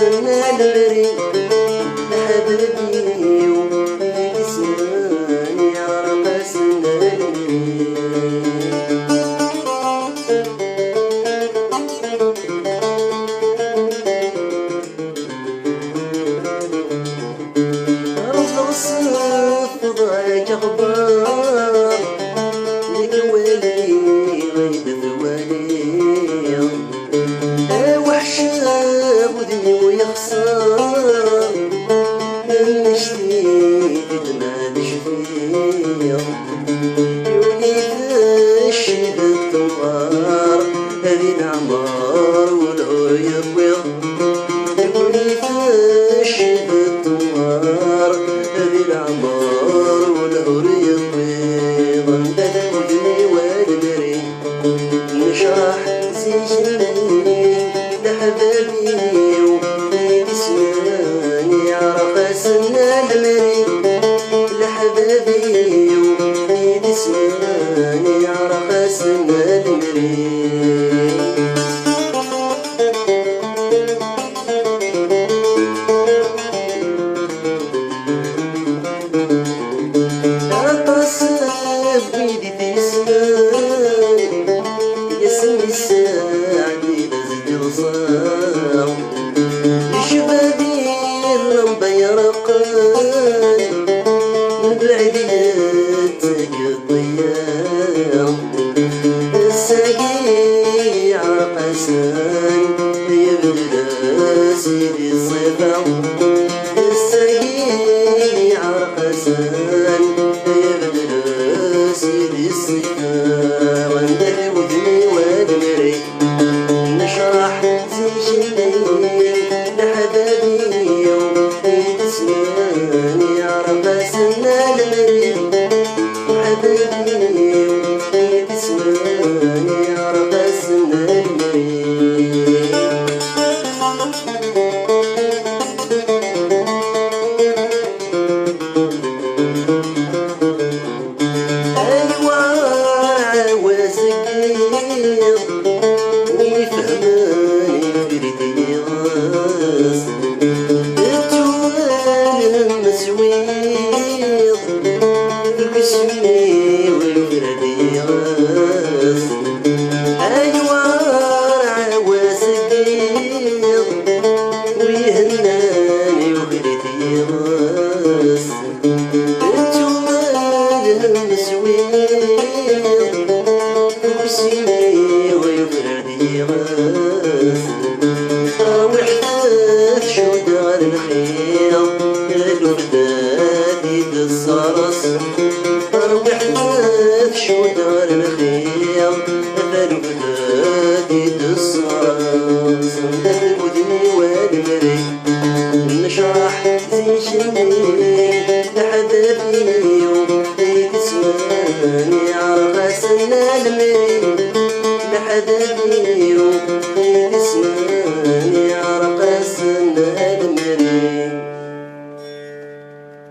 سنة المري لحبيبي ويسمعني عرق سنة المري رفض الصف ضايق أخبار لك ولي غيب ثواني وحشة ودني ويخسر نشتيت ما نشفيه يولي تشهد الثمار هذي العمار والعور يطويض يولي تشهد الثمار هذي العمار والعور يطويض ندد ودني والمري نشرح سجني لحبابي ويسمعني عرق سنة المري لحبابي ويسمعني عرق سنة المري أتصف بيدي تسمعني يسمي الساعدي لزدي وصام شبابي الرمبة يرقان من بعد يتك الضيام الساقي عقسان يبدأ سيدي الصفا الساقي عقسان يبدأ سيدي الصفا وندل ودني والمري نشرح زيجني لحبابي ويسمعني عرق سنة المري حبابي ويسمعني عرق سنة المري أيوة وسقير ويفهماني فريدي غاص التوال المسويض الكسمي والفردي غاص أيوة وسقير ويهناني وفريدي غاص التوال المسويض الكسمي والفردي غاص وحدات شو دار الخير الوردات يد الصرص وحدات شو دار الخير الوردات يد الصرص ندل ودني والمري نشرح زي شني